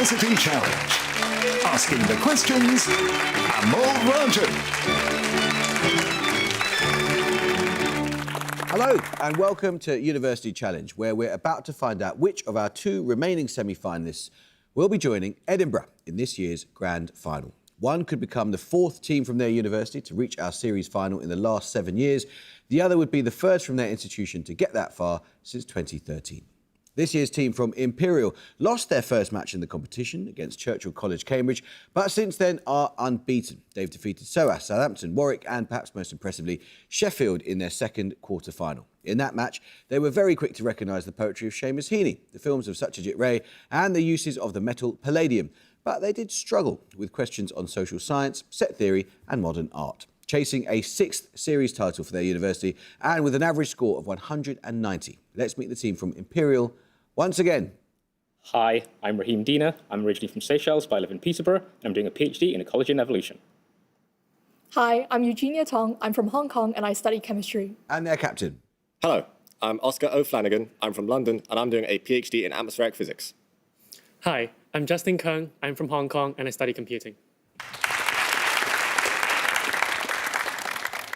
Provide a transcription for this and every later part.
University Challenge. Asking the questions, Amol Rajan. Hello and welcome to University Challenge, where we're about to find out which of our two remaining semi-finalists will be joining Edinburgh in this year's grand final. One could become the fourth team from their university to reach our series final in the last 7 years. The other would be the first from their institution to get that far since 2013. This year's team from Imperial lost their first match in the competition against Churchill College, Cambridge, but since then are unbeaten. They've defeated SOAS, Southampton, Warwick and, perhaps most impressively, Sheffield in their second quarter-final. In that match, they were very quick to recognise the poetry of Seamus Heaney, the films of Satyajit Ray and the uses of the metal palladium. But they did struggle with questions on social science, set theory and modern art, chasing a sixth series title for their university and with an average score of 190. Let's meet the team from Imperial once again. Hi, I'm Raheem Dina. I'm originally from Seychelles, but I live in Peterborough, and I'm doing a PhD in ecology and evolution. Hi, I'm Eugenia Tong. I'm from Hong Kong and I study chemistry. And their captain. Hello, I'm Oscar O'Flanagan. I'm from London and I'm doing a PhD in atmospheric physics. Hi, I'm Justin Kung. I'm from Hong Kong and I study computing.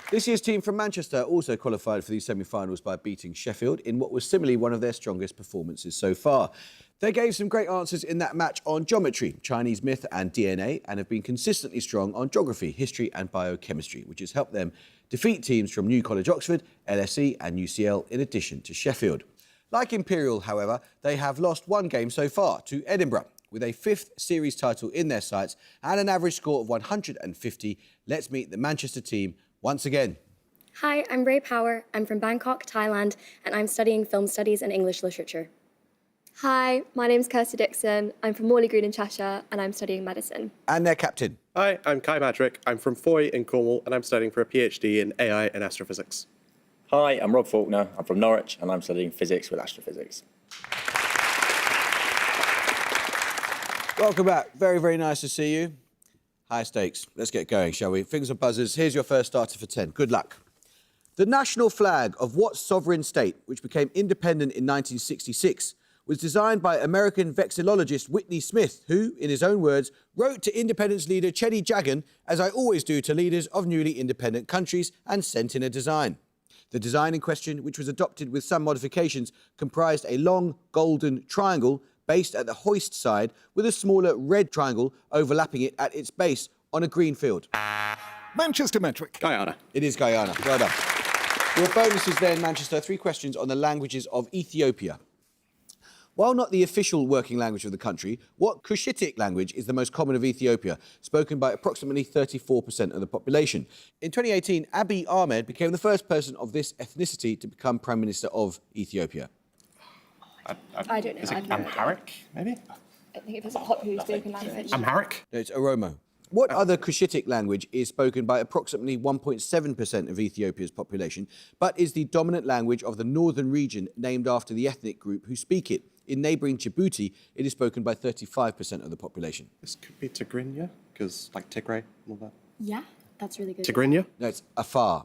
This year's team from Manchester also qualified for these semi-finals by beating Sheffield in what was similarly one of their strongest performances so far. They gave some great answers in that match on geometry, Chinese myth and DNA, and have been consistently strong on geography, history and biochemistry, which has helped them defeat teams from New College Oxford, LSE and UCL in addition to Sheffield. Like Imperial, however, they have lost one game so far to Edinburgh, with a fifth series title in their sights and an average score of 150. Let's meet the Manchester team once again. Hi, I'm Ray Power. I'm from Bangkok, Thailand, and I'm studying film studies and English literature. Hi, my name's Kirsty Dixon. I'm from Morley Green in Cheshire, and I'm studying medicine. And their captain. Hi, I'm Kai Madrick. I'm from Foy in Cornwall and I'm studying for a PhD in AI and astrophysics. Hi, I'm Rob Faulkner. I'm from Norwich and I'm studying physics with astrophysics. Welcome back. Very, very nice to see you. High stakes. Let's get going, shall we? Fingers and buzzers. Here's your first starter for 10. Good luck. The national flag of what sovereign state, which became independent in 1966, was designed by American vexillologist Whitney Smith, who, in his own words, wrote to independence leader Chetty Jagan, as I always do to leaders of newly independent countries, and sent in a design. The design in question, which was adopted with some modifications, comprised a long golden triangle based at the hoist side with a smaller red triangle overlapping it at its base on a green field. Manchester metric. Guyana. It is Guyana. Well done. Your bonus is then, Manchester, 3 questions on the languages of Ethiopia. While not the official working language of the country, what Cushitic language is the most common of Ethiopia, spoken by approximately 34% of the population? In 2018, Abiy Ahmed became the first person of this ethnicity to become Prime Minister of Ethiopia. I don't know. Is it I've no Amharic, maybe? I think it's a popularly spoken language. Amharic? No, it's Oromo. What other Cushitic language is spoken by approximately 1.7% of Ethiopia's population, but is the dominant language of the northern region named after the ethnic group who speak it? In neighbouring Djibouti, it is spoken by 35% of the population. This could be Tigrinya, because like Tigray and all that. Yeah, that's really good. Tigrinya? No, it's Afar.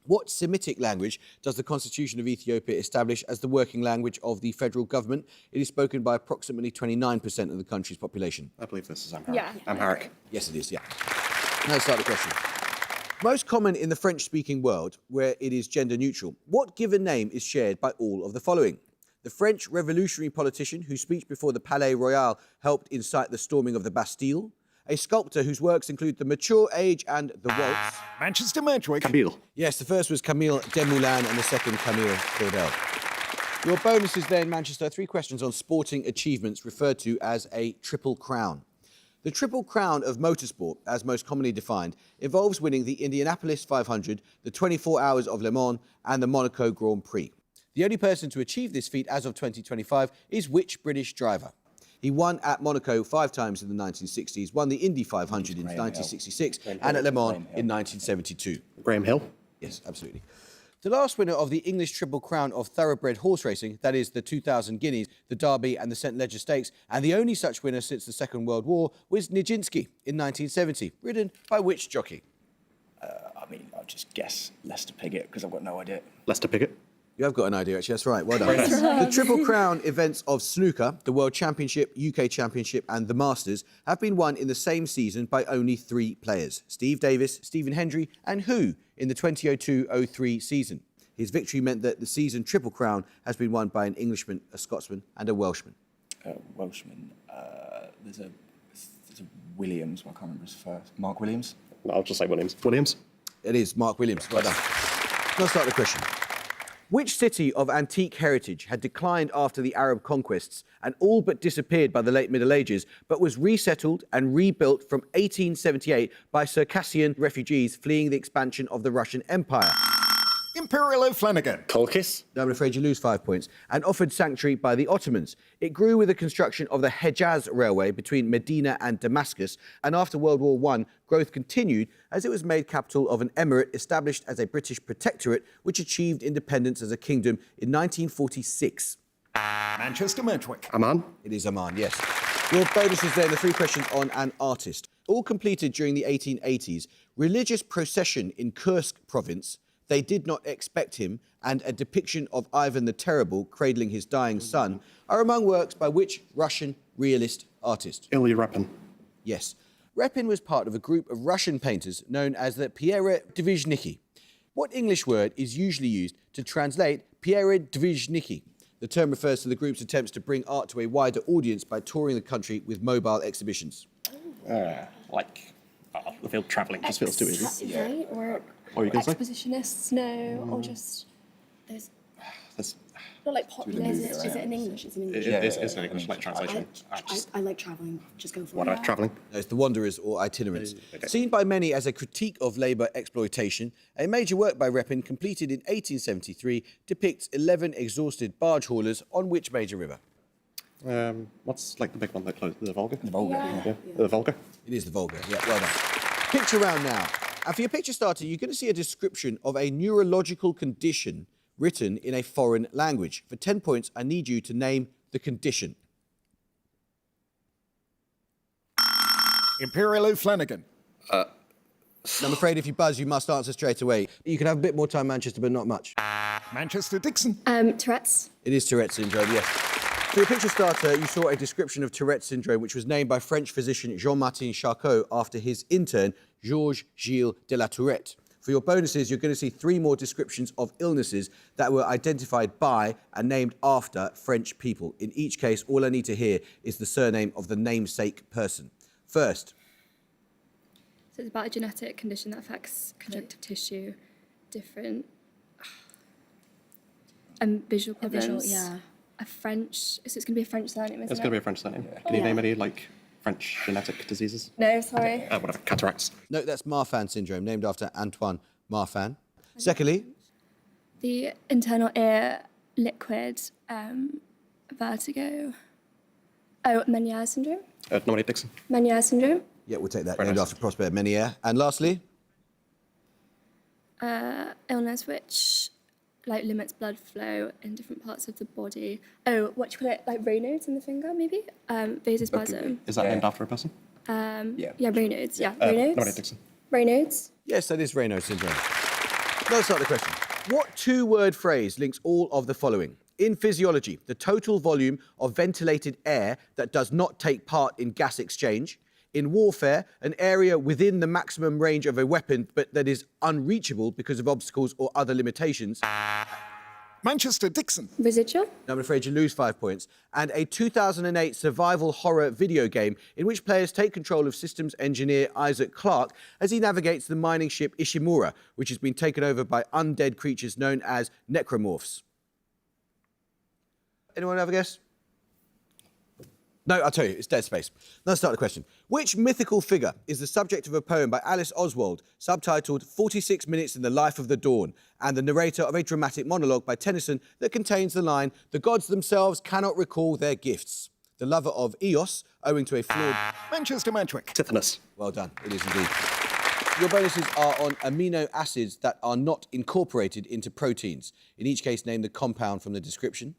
What Semitic language does the Constitution of Ethiopia establish as the working language of the federal government? It is spoken by approximately 29% of the country's population. I believe this is Amharic. Yeah. Amharic. Yes, it is, yeah. Now start the question. Most common in the French-speaking world, where it is gender neutral, what given name is shared by all of the following? The French revolutionary politician whose speech before the Palais Royal helped incite the storming of the Bastille, a sculptor whose works include The Mature Age and The Waltz. Manchester metric. Camille. Yes, the first was Camille Desmoulins and the second Camille Claudel. Your bonus is then, Manchester, 3 questions on sporting achievements referred to as a triple crown. The triple crown of motorsport, as most commonly defined, involves winning the Indianapolis 500, the 24 Hours of Le Mans and the Monaco Grand Prix. The only person to achieve this feat as of 2025 is which British driver? He won at Monaco 5 times in the 1960s, won the Indy 500 in 1966 and at Le Mans in 1972. Graham Hill. Yes, absolutely. The last winner of the English Triple Crown of thoroughbred horse racing, that is the 2000 Guineas, the Derby and the St Leger Stakes, and the only such winner since the Second World War, was Nijinsky in 1970, ridden by which jockey? I'll just guess Lester Piggott because I've got no idea. Lester Piggott. You have got an idea, actually. That's right. Well done. The Triple Crown events of snooker, the World Championship, UK Championship and the Masters, have been won in the same season by only 3 players. Steve Davis, Stephen Hendry and who in the 2002-03 season? His victory meant that the season Triple Crown has been won by an Englishman, a Scotsman and a Welshman. Welshman. There's a Williams. Well, I can't remember his first. Mark Williams. I'll just say Williams. Williams. It is Mark Williams. Well done. Let's start the question. Which city of antique heritage had declined after the Arab conquests and all but disappeared by the late Middle Ages, but was resettled and rebuilt from 1878 by Circassian refugees fleeing the expansion of the Russian Empire? Imperial O'Flanagan. Colchis. No, I'm afraid you lose 5 points. And offered sanctuary by the Ottomans. It grew with the construction of the Hejaz Railway between Medina and Damascus, and after World War I, growth continued as it was made capital of an emirate established as a British protectorate, which achieved independence as a kingdom in 1946. Manchester Medwick. Amman. It is Amman, yes. Your bonuses then, the 3 questions on an artist. All completed during the 1880s, religious procession in Kursk province, They Did Not Expect Him, and a depiction of Ivan the Terrible cradling his dying son are among works by which Russian realist artist? Ilya Repin. Yes. Repin was part of a group of Russian painters known as the Pierre-Dvizhniki. What English word is usually used to translate Pierre-Dvizhniki? The term refers to the group's attempts to bring art to a wider audience by touring the country with mobile exhibitions. Like, the field travelling just feels too easy. Right? What are you going to say? Expositionists, no, or just there's That's, not like popular. Is it in English? It's in English. it's an English like translation. I like traveling. Just go for What it. are travelling? No, it's the Wanderers or Itinerants. Okay. Seen by many as a critique of labour exploitation, a major work by Repin completed in 1873 depicts 11 exhausted barge haulers on which major river? What's like the big one that closed? The Volga? The Volga, yeah. The Volga? It is the Volga, yeah, well done. Picture round now. And for your picture starter, you're going to see a description of a neurological condition written in a foreign language. For 10 points, I need you to name the condition. Imperial O'Flanagan. I'm afraid if you buzz, you must answer straight away. You can have a bit more time, Manchester, but not much. Manchester Dixon. Tourette's. It is Tourette's syndrome, yes. For your picture starter, you saw a description of Tourette's syndrome, which was named by French physician Jean-Martin Charcot after his intern, Georges Gilles de la Tourette. For your bonuses, you're going to see 3 more descriptions of illnesses that were identified by and named after French people. In each case, all I need to hear is the surname of the namesake person. First. So it's about a genetic condition that affects conjunctive tissue, different visual problems. yeah. A French. So it's going to be a French surname, isn't It's it? going to be a French surname. Can you name any like French genetic diseases? No, sorry. Whatever. Cataracts. No, that's Marfan syndrome, named after Antoine Marfan. Secondly, The internal ear liquid vertigo. Oh, Meniere's syndrome. Nominate Dixon. Meniere's syndrome. yeah, we'll take that, Very named nice. after Prosper Ménière. And lastly, Illness which limits blood flow in different parts of the body. Oh, what do you call it? Like Raynaud's in the finger, maybe? Vasospasm. Is that named after a person? Yeah, Raynaud's. Yeah, Nominate Raynaud's. Dixon. Raynaud's. yes, that is Raynaud's syndrome. Now let's start the question. What 2-word phrase links all of the following? In physiology, the total volume of ventilated air that does not take part in gas exchange. In warfare, an area within the maximum range of a weapon but that is unreachable because of obstacles or other limitations. Manchester Dixon. Residual. Now, I'm afraid you lose 5 points. And a 2008 survival horror video game in which players take control of systems engineer Isaac Clarke as he navigates the mining ship Ishimura, which has been taken over by undead creatures known as necromorphs. Anyone have a guess? No, I'll tell you, it's Dead Space. Let's start the question. Which mythical figure is the subject of a poem by Alice Oswald, subtitled 46 Minutes in the Life of the Dawn, and the narrator of a dramatic monologue by Tennyson that contains the line, "The gods themselves cannot recall their gifts"? The lover of Eos, owing to a flawed... Manchester Medwick. Tithonus. Well done, it is indeed. Your bonuses are on amino acids that are not incorporated into proteins. In each case, name the compound from the description.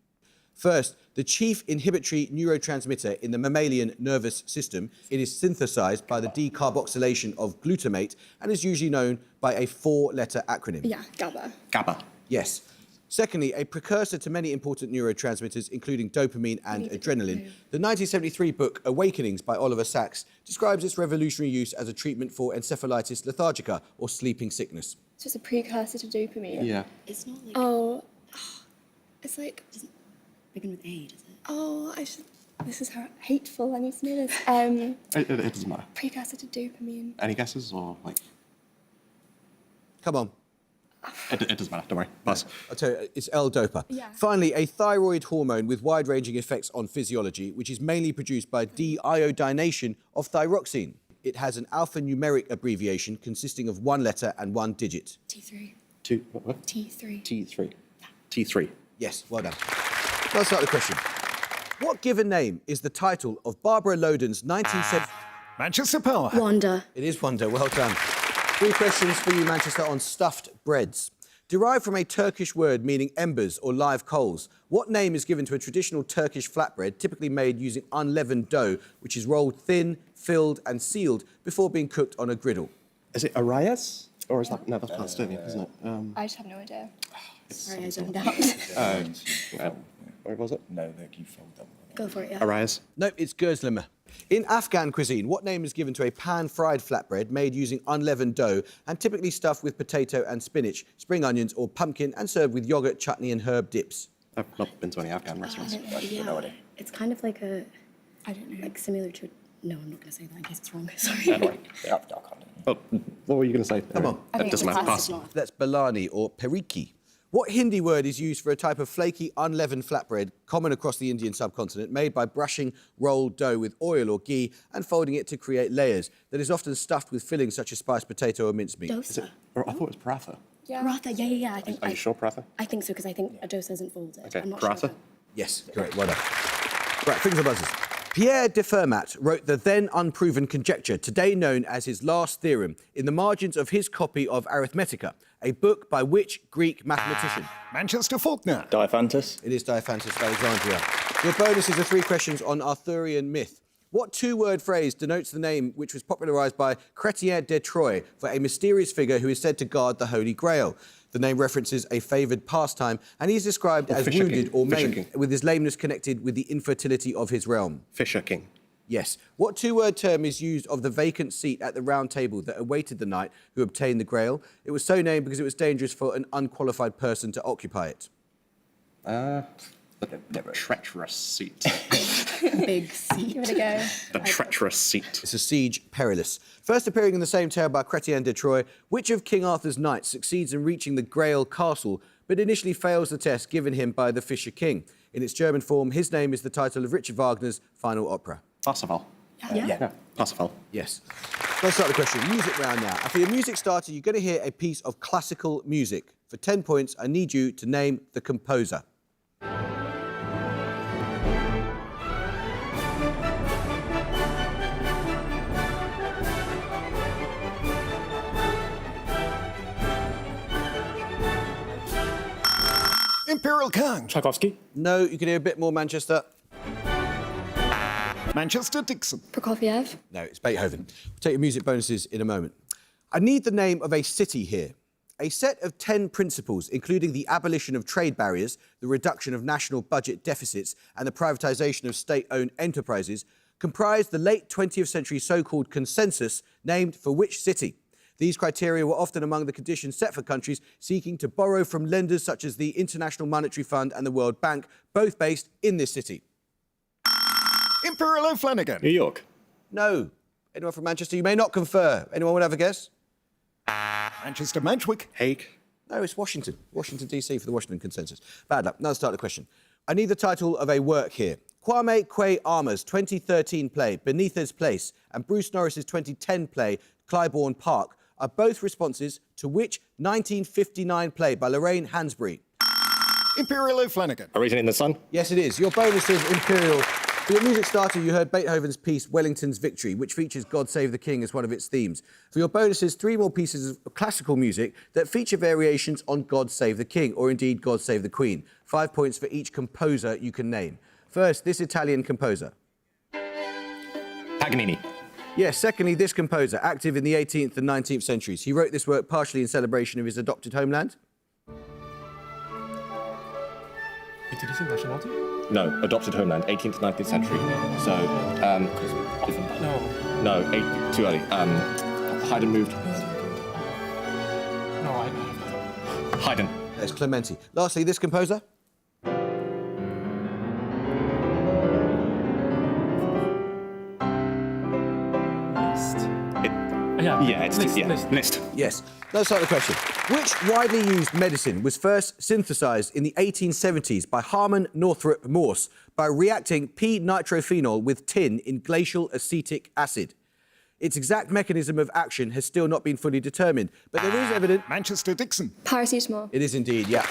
First, the chief inhibitory neurotransmitter in the mammalian nervous system. It is synthesized by the decarboxylation of glutamate and is usually known by a 4-letter acronym. Yeah, GABA. GABA. Yes. Secondly, a precursor to many important neurotransmitters, including dopamine and adrenaline. The 1973 book Awakenings by Oliver Sacks describes its revolutionary use as a treatment for encephalitis lethargica, or sleeping sickness. So it's a precursor to dopamine. Yeah. It's not like Oh, it's like, doesn't begin with A, does it? oh, this is hateful, I need to know this. It doesn't matter. Precursor to dopamine. Any guesses or like? Come on. It doesn't matter. Don't worry. Pass. I'll tell you, it's L-DOPA. Yeah. Finally, a thyroid hormone with wide-ranging effects on physiology, which is mainly produced by deiodination of thyroxine. It has an alphanumeric abbreviation consisting of one letter and one digit. T3. What? T3. T3. T3. Yes, well done. Let's start the question. What given name is the title of Barbara Loden's 1970... Manchester Power. Wanda. It is Wonder, well done. 3 questions for you, Manchester, on stuffed breads. Derived from a Turkish word meaning embers or live coals, what name is given to a traditional Turkish flatbread typically made using unleavened dough, which is rolled thin, filled and sealed before being cooked on a griddle? Is it Arias? Or is that... No, that's Palestinian, isn't it? I just have no idea. Sorry, I zoned out. Where was it? No, look, you fold them. Go for it, yeah. Arias. No, it's Gözleme. In Afghan cuisine, what name is given to a pan-fried flatbread made using unleavened dough and typically stuffed with potato and spinach, spring onions or pumpkin and served with yoghurt, chutney and herb dips? I've not been to any Afghan restaurants. Yeah. It's kind of like a, I don't know. like similar to, no, I'm not going to say that in case it's wrong. Sorry. Yeah, I can't. Oh, what were you going to say? Come on. I think It doesn't it's matter. pass. Pass. That's balani or periki. What Hindi word is used for a type of flaky, unleavened flatbread common across the Indian subcontinent, made by brushing rolled dough with oil or ghee and folding it to create layers, that is often stuffed with fillings such as spiced potato or mincemeat? Dosa. Or I thought it was paratha. Yeah. Paratha, yeah. I think, Are you sure paratha? I think so, because I think a dosa isn't folded. Okay, I'm not paratha. sure. Yes, correct. Well done. Right, fingers on buzzers. Pierre de Fermat wrote the then unproven conjecture, today known as his last theorem, in the margins of his copy of Arithmetica, a book by which Greek mathematician? Manchester Faulkner. Diophantus. It is Diophantus of Alexandria. Your bonuses are 3 questions on Arthurian myth. What 2-word phrase denotes the name which was popularised by Chrétien de Troyes for a mysterious figure who is said to guard the Holy Grail? The name references a favoured pastime, and he is described as Fisher wounded King. or Fisher maimed, King. with his lameness connected with the infertility of his realm. Fisher King. Yes. What 2-word term is used of the vacant seat at the round table that awaited the knight who obtained the Grail? It was so named because it was dangerous for an unqualified person to occupy it. The treacherous seat. Big seat. Give it a go. The treacherous seat. It's a siege perilous. First appearing in the same tale by Chrétien de Troyes, which of King Arthur's knights succeeds in reaching the Grail castle, but initially fails the test given him by the Fisher King? In its German form, his name is the title of Richard Wagner's final opera. Parsifal. Yeah. Parsifal. Yes. Let's start the question. Music round now. And for your music starter, you're going to hear a piece of classical music. For 10 points, I need you to name the composer. Imperial Kang. Tchaikovsky. No, you can hear a bit more, Manchester. Manchester Dixon. Prokofiev. No, it's Beethoven. We'll take your music bonuses in a moment. I need the name of a city here. A set of 10 principles, including the abolition of trade barriers, the reduction of national budget deficits, and the privatisation of state-owned enterprises, comprised the late 20th century so-called consensus named for which city? These criteria were often among the conditions set for countries seeking to borrow from lenders such as the International Monetary Fund and the World Bank, both based in this city. Imperial O'Flanagan. New York. No. Anyone from Manchester? You may not confer. Anyone would have a guess? Manchester Manchwick. Hague. No, it's Washington. Washington, D.C. for the Washington Consensus. Bad luck. Now let's start the question. I need the title of a work here. Kwame Kwei Armour's 2013 play, Beneath Place, and Bruce Norris's 2010 play, Clybourne Park, are both responses to which 1959 play by Lorraine Hansberry? Imperial O'Flanagan. A Reason in the Sun. Yes, it is. Your bonus is Imperial. For your music starter, you heard Beethoven's piece, Wellington's Victory, which features God Save the King as one of its themes. For your bonuses, 3 more pieces of classical music that feature variations on God Save the King, or indeed God Save the Queen. 5 points for each composer you can name. First, this Italian composer. Paganini. Yes, secondly, this composer, active in the 18th and 19th centuries. He wrote this work partially in celebration of his adopted homeland. Italy's nationality? No, adopted homeland, 18th to 19th century. So, No. too early. Haydn moved. No, I Haydn. There's Clementi. Lastly, this composer. Liszt. Yes. Let's start the question. Which widely used medicine was first synthesised in the 1870s by Harman Northrop Morse by reacting p-nitrophenol with tin in glacial acetic acid? Its exact mechanism of action has still not been fully determined, but there is evidence... Manchester Dixon. Paracetamol. It is indeed, yeah.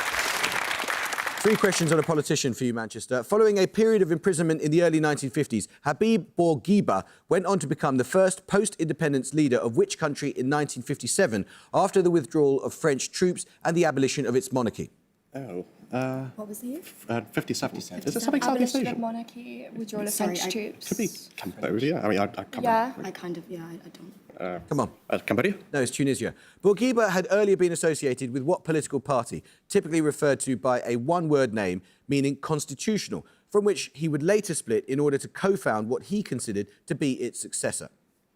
3 questions on a politician for you, Manchester. Following a period of imprisonment in the early 1950s, Habib Bourguiba went on to become the first post-independence leader of which country in 1957 after the withdrawal of French troops and the abolition of its monarchy? What was the year? 57. Is it something Abolition Southeast of Asian? monarchy, withdrawal of Sorry, French I- troops. Could be Cambodia. I mean, I can't Yeah. remember. I kind of, yeah, I don't. Come on. Cambodia? No, it's Tunisia. Bourguiba had earlier been associated with what political party, typically referred to by a one-word name meaning constitutional, from which he would later split in order to co-found what he considered to be its successor?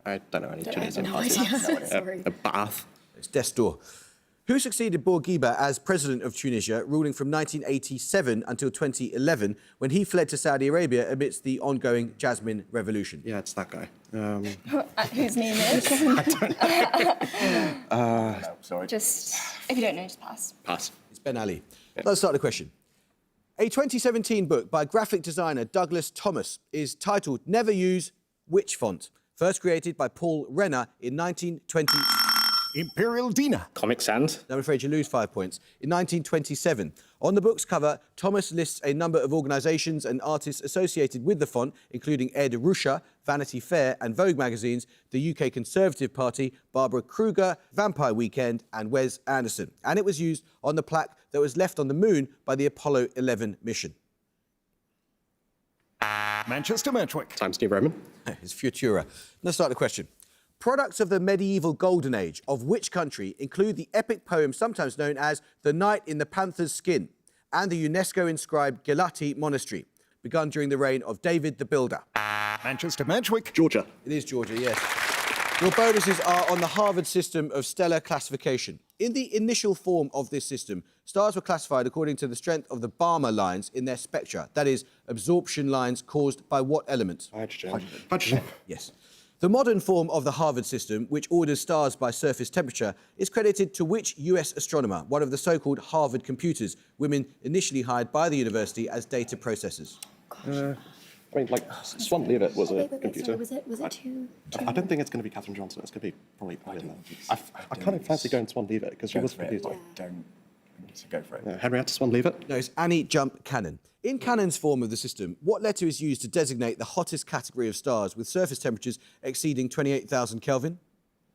I don't know any I have Tunisian no parties. idea. Sorry. Ba'ath. It's Destor. Who succeeded Bourguiba as president of Tunisia, ruling from 1987 until 2011, when he fled to Saudi Arabia amidst the ongoing Jasmine Revolution? Yeah, it's that guy. Whose name is? Sorry. Just, if you don't know, just pass. Pass. It's Ben Ali. Let's start the question. A 2017 book by graphic designer Douglas Thomas is titled Never Use which font? First created by Paul Renner in 1920... Imperial Dina. Comic Sans. I'm afraid you lose 5 points. In 1927, on the book's cover, Thomas lists a number of organisations and artists associated with the font, including Ed Ruscha, Vanity Fair and Vogue magazines, the UK Conservative Party, Barbara Kruger, Vampire Weekend and Wes Anderson. And it was used on the plaque that was left on the moon by the Apollo 11 mission. Manchester Merchwick. Times New Roman. It's Futura. Let's start the question. Products of the medieval Golden Age of which country include the epic poem sometimes known as The Knight in the Panther's Skin and the UNESCO-inscribed Gelati Monastery, begun during the reign of David the Builder? Manchester Merchwick. Georgia. It is Georgia, yes. Your bonuses are on the Harvard system of stellar classification. In the initial form of this system, stars were classified according to the strength of the Balmer lines in their spectra, that is, absorption lines caused by what element? Hydrogen. Hydrogen. Yes. The modern form of the Harvard system, which orders stars by surface temperature, is credited to which US astronomer, one of the so-called Harvard computers, women initially hired by the university as data processors? I mean, like, Swan Leavitt was a Wait, computer. sorry, was it too... I don't think it's going to be Catherine Johnson. It's going to be probably... I don't know. I don't kind of fancy going Swan Leavitt because she Go was a for it. computer. Don't. So go for it. Henrietta Swan Leavitt. No, it's Annie Jump Cannon. In Cannon's form of the system, what letter is used to designate the hottest category of stars with surface temperatures exceeding 28,000 Kelvin?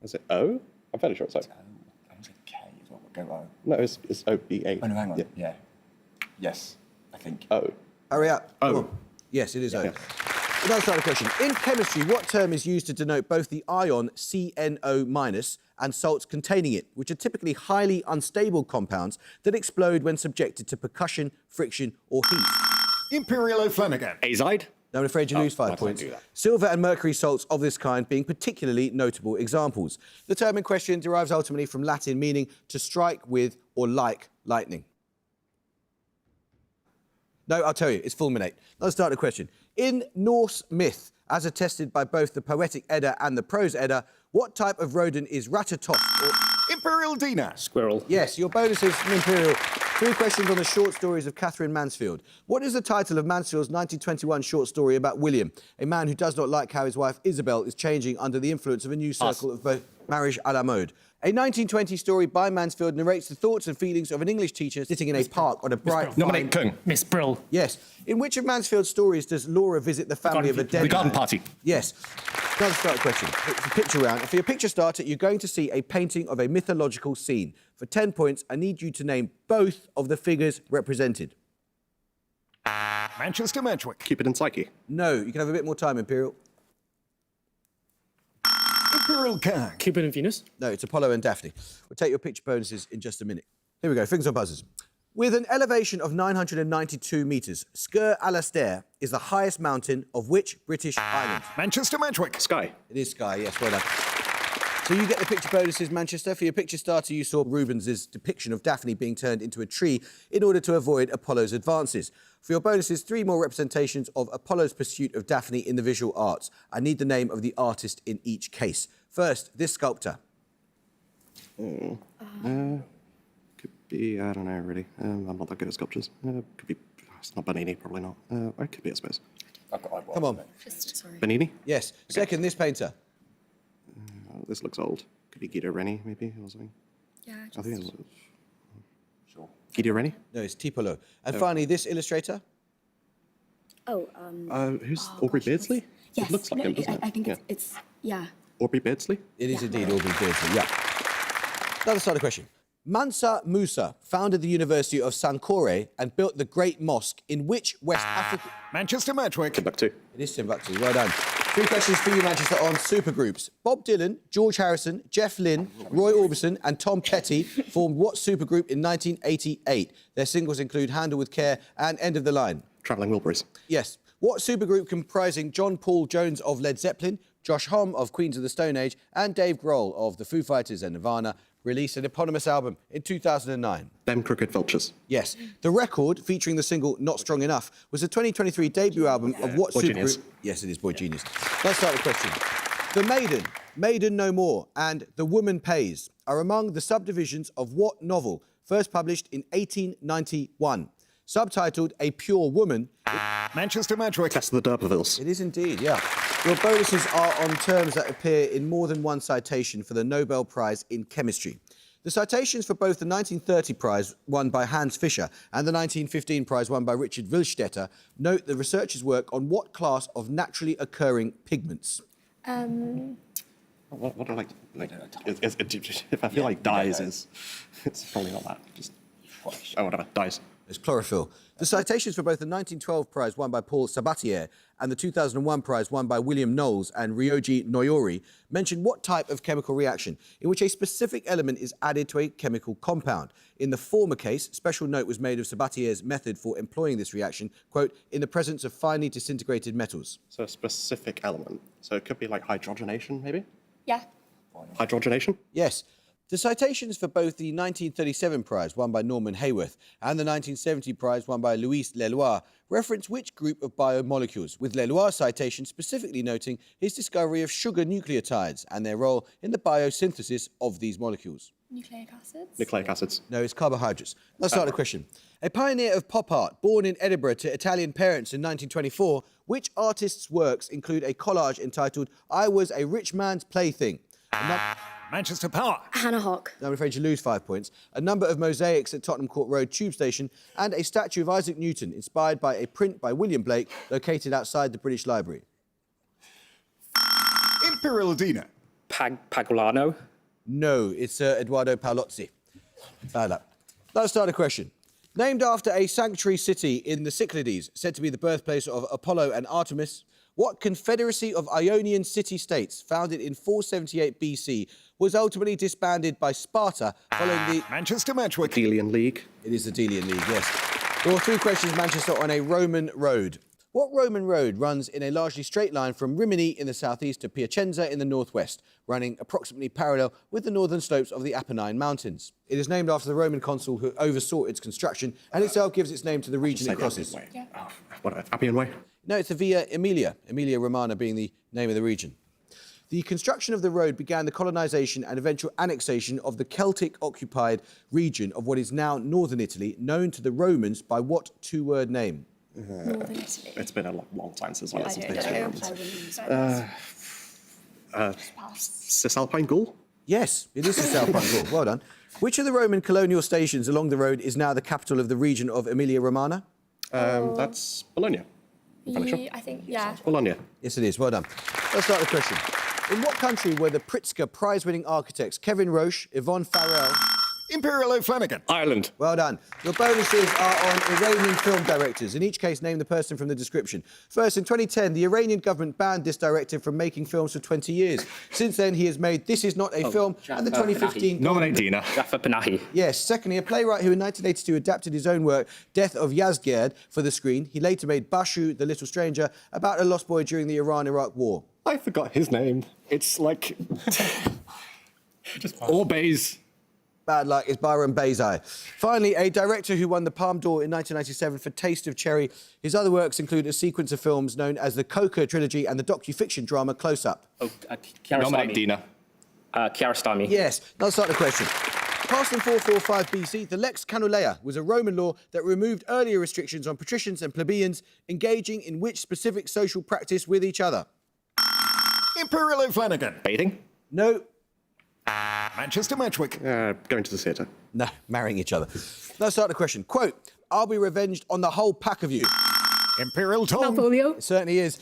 Is it O? I'm fairly sure it's O. I was like K as well. Go O. No, it's O-B-A. Oh no, hang on. Yeah. Yeah. Yes, I think. O. Hurry up. O. Come on. Yes, it is O. Yeah. Another start of question. In chemistry, what term is used to denote both the ion CNO- and salts containing it, which are typically highly unstable compounds that explode when subjected to percussion, friction or heat? Imperial O'Flanagan. Azide. No, I'm afraid you lose 5 I can't points. do that. Silver and mercury salts of this kind being particularly notable examples. The term in question derives ultimately from Latin meaning to strike with or like lightning. No, I'll tell you, it's fulminate. Let's start the question. In Norse myth, as attested by both the Poetic Edda and the Prose Edda, what type of rodent is Ratatosk? Imperial Dina. Squirrel. Yes, your bonuses from Imperial. 3 questions on the short stories of Catherine Mansfield. What is the title of Mansfield's 1921 short story about William, a man who does not like how his wife Isabel is changing under the influence of a new circle of both marriage à la mode? A 1920 story by Mansfield narrates the thoughts and feelings of an English teacher sitting in a park on a bright... Nominate Kung. Miss Brill. Yes. In which of Mansfield's stories does Laura visit the family of a dead The Garden man? Party. Yes. Another start question. It's a picture round. And for your picture starter, you're going to see a painting of a mythological scene. For 10 points, I need you to name both of the figures represented. Manchester Merchwick. Cupid and Psyche. No, you can have a bit more time, Imperial. Imperial Kang. Cupid and Venus. No, it's Apollo and Daphne. We'll take your picture bonuses in just a minute. Here we go, fingers on buzzers. With an elevation of 992 metres, Sker Alastair is the highest mountain of which British island? Manchester Medwick. Sky. It is Skye, yes, well done. So you get the picture bonuses, Manchester. For your picture starter, you saw Rubens's depiction of Daphne being turned into a tree in order to avoid Apollo's advances. For your bonuses, 3 more representations of Apollo's pursuit of Daphne in the visual arts. I need the name of the artist in each case. First, this sculptor. Could be, I don't know, really. I'm not that good at sculptures. Could be, it's not Bernini, probably not. It could be, I suppose. Come on. Sorry. Bernini? Yes. Second, this painter. This looks old. Could be Guido Reni, maybe, or something. Yeah, I think it's... Sure. Guido Reni? No, it's Tipolo. And finally, this illustrator. Oh, Who's Aubrey Beardsley? yes. It looks like no, him, doesn't it? I think it's yeah. Aubrey Beardsley? It is indeed Aubrey Beardsley, yeah. Another starter question. Mansa Musa founded the University of Sankore and built the Great Mosque in which West Africa... Manchester Medwick. Timbuktu. It is Timbuktu, well done. 3 questions for you, Manchester, on supergroups. Bob Dylan, George Harrison, Jeff Lynne, Roy Orbison and Tom Petty formed what supergroup in 1988? Their singles include Handle With Care and End of the Line. Travelling Wilburys. Yes. What supergroup comprising John Paul Jones of Led Zeppelin, Josh Homme of Queens of the Stone Age and Dave Grohl of the Foo Fighters and Nirvana released an eponymous album in 2009? Them Crooked Vultures. Yes. The record, featuring the single Not Strong Enough, was the 2023 debut album of what Boy supergroup? Genius. Yes, it is Boy Genius. Let's start the question. The Maiden, Maiden No More, and The Woman Pays are among the subdivisions of what novel, first published in 1891? Subtitled A Pure Woman. Manchester Medwick. Test of the D'Urbervilles. It is indeed, yeah. Your bonuses are on terms that appear in more than one citation for the Nobel Prize in Chemistry. The citations for both the 1930 prize won by Hans Fischer and the 1915 prize won by Richard Willstetter note the researchers' work on what class of naturally occurring pigments? What are like if I feel like dyes is, it's probably not that. Just, whatever, dyes. It's chlorophyll. The citations for both the 1912 prize won by Paul Sabatier and the 2001 prize won by William Knowles and Ryoji Noyori mention what type of chemical reaction in which a specific element is added to a chemical compound. In the former case, special note was made of Sabatier's method for employing this reaction, quote, in the presence of finely disintegrated metals. So a specific element. So it could be like hydrogenation, maybe? Yeah. Hydrogenation? Yes. The citations for both the 1937 prize won by Norman Hayworth and the 1970 prize won by Louis Leloir reference which group of biomolecules, with Leloir's citation specifically noting his discovery of sugar nucleotides and their role in the biosynthesis of these molecules. Nucleic acids. Nucleic acids. No, it's carbohydrates. Let's start the question. A pioneer of pop art, born in Edinburgh to Italian parents in 1924, which artist's works include a collage entitled I Was a Rich Man's Plaything? Manchester Power. Hannah Hawk. I'm afraid you lose 5 points. A number of mosaics at Tottenham Court Road Tube Station and a statue of Isaac Newton inspired by a print by William Blake located outside the British Library. Imperial dinner. Pagolano. No, it's Eduardo Paolozzi. Bad luck. Let's start a question. Named after a sanctuary city in the Cyclades, said to be the birthplace of Apollo and Artemis, what confederacy of Ionian city-states, founded in 478 BC, was ultimately disbanded by Sparta following the... Manchester Medwick. Delian League. It is the Delian League, yes. There are 3 questions, Manchester, on a Roman road. What Roman road runs in a largely straight line from Rimini in the southeast to Piacenza in the northwest, running approximately parallel with the northern slopes of the Apennine Mountains? It is named after the Roman consul who oversaw its construction and itself gives its name to the region it crosses. Yeah. What, Appian Way? No, it's the Via Emilia, Emilia Romagna being the name of the region. The construction of the road began the colonisation and eventual annexation of the Celtic-occupied region of what is now northern Italy, known to the Romans by what 2-word name? Northern Italy. It's been a long time since I I listened to don't history. know. Cisalpine Gaul? Yes, it is the Cisalpine Gaul. Well done. Which of the Roman colonial stations along the road is now the capital of the region of Emilia-Romagna? That's Bologna. I think, yeah. Bologna. Yes, it is. Well done. Let's start the question. In what country were the Pritzker prize-winning architects Kevin Roche, Yvonne Farrell Imperial O'Flanagan. Ireland. Well done. Your bonuses are on Iranian film directors. In each case, name the person from the description. First, in 2010, the Iranian government banned this director from making films for 20 years. Since then, he has made This Is Not a Film and the 2015... Nominate Dina. Rafa Panahi. Yes. Secondly, a playwright who in 1982 adapted his own work, Death of Yazgird, for the screen. He later made Bashu, the Little Stranger, about a lost boy during the Iran-Iraq War. I forgot his name. It's like... Orbays. Bad luck, it's Byron Bezai. Finally, a director who won the Palme d'Or in 1997 for Taste of Cherry. His other works include a sequence of films known as the Coca trilogy and the docu-fiction drama Close Up. Nominate Dina. Kiarostami. Yes, now let's start the question. Passed in 445 BC, the Lex Canuleia was a Roman law that removed earlier restrictions on patricians and plebeians engaging in which specific social practice with each other? Imperial O'Flanagan. Bathing. No. Manchester Matchwick. Going to the theatre. No, marrying each other. Let's start the question. Quote, I'll be revenged on the whole pack of you. Imperial Tom. Malvolio. It certainly is.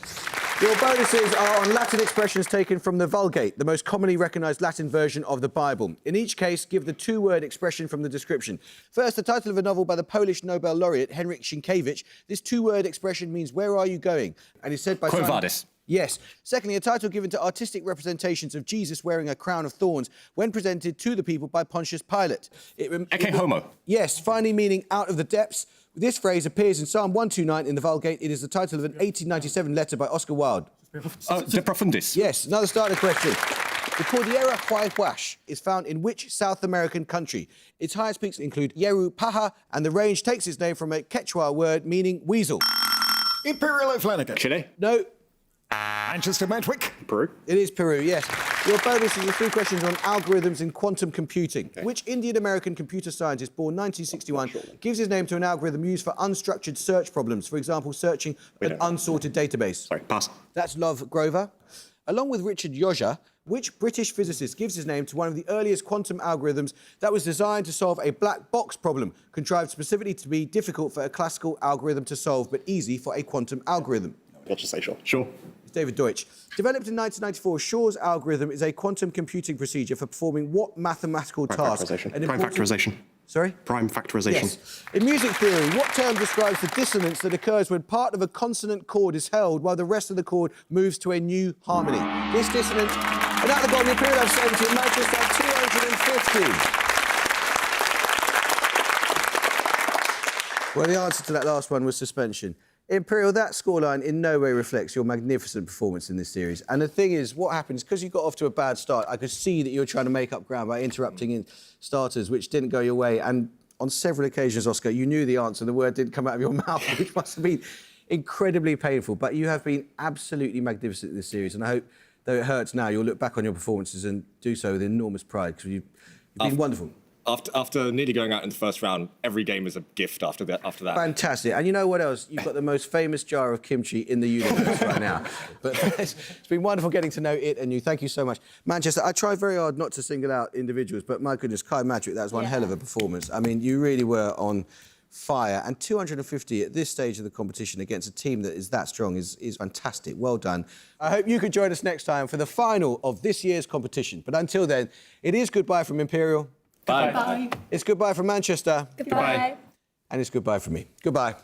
Your bonuses are on Latin expressions taken from the Vulgate, the most commonly recognised Latin version of the Bible. In each case, give the two-word expression from the description. First, the title of a novel by the Polish Nobel laureate Henryk Sienkiewicz. This two-word expression means "Where are you going?" and is said by... Quo vadis. Yes. Secondly, a title given to artistic representations of Jesus wearing a crown of thorns when presented to the people by Pontius Pilate. Ecce homo. Yes, finally meaning out of the depths. This phrase appears in Psalm 129 in the Vulgate. It is the title of an 1897 letter by Oscar Wilde. De profundis. Yes, another starter question. The Cordillera Huayhuash is found in which South American country? Its highest peaks include Yerupaja, and the range takes its name from a Quechua word meaning weasel. Imperial O'Flanagan. Chile. No. Manchester Matchwick. Peru. It is Peru, yes. Your bonus is the 3 questions on algorithms in quantum computing. Okay. Which Indian-American computer scientist born 1961 gives his name to an algorithm used for unstructured search problems, for example, searching an unsorted database? Sorry, pass. That's Love Grover. Along with Richard Yoja, which British physicist gives his name to one of the earliest quantum algorithms that was designed to solve a black box problem, contrived specifically to be difficult for a classical algorithm to solve, but easy for a quantum algorithm? Let's just say sure. Sure. David Deutsch. Developed in 1994, Shor's algorithm is a quantum computing procedure for performing what mathematical task? Prime factorization. Sorry? Prime factorization. Yes. In music theory, what term describes the dissonance that occurs when part of a consonant chord is held while the rest of the chord moves to a new harmony? This dissonance, and at the bottom, Imperial have 70, and Manchester have 250. Well, the answer to that last one was suspension. Imperial, that scoreline in no way reflects your magnificent performance in this series. And the thing is, what happens, because you got off to a bad start, I could see that you were trying to make up ground by interrupting in starters, which didn't go your way. And on several occasions, Oscar, you knew the answer. The word didn't come out of your mouth, which must have been incredibly painful. But you have been absolutely magnificent in this series. And I hope, though it hurts now, you'll look back on your performances and do so with enormous pride, because you've been wonderful. After nearly going out in the first round, every game is a gift after that. Fantastic. And you know what else? You've got the most famous jar of kimchi in the universe right now. But it's been wonderful getting to know it and you. Thank you so much. Manchester, I try very hard not to single out individuals, but my goodness, Kai Madrick, that was one hell of a performance. I mean, you really were on fire. And 250 at this stage of the competition against a team that is that strong is fantastic. Well done. I hope you could join us next time for the final of this year's competition. But until then, it is goodbye from Imperial. Bye. Bye. It's goodbye from Manchester. Goodbye. And it's goodbye from me. Goodbye.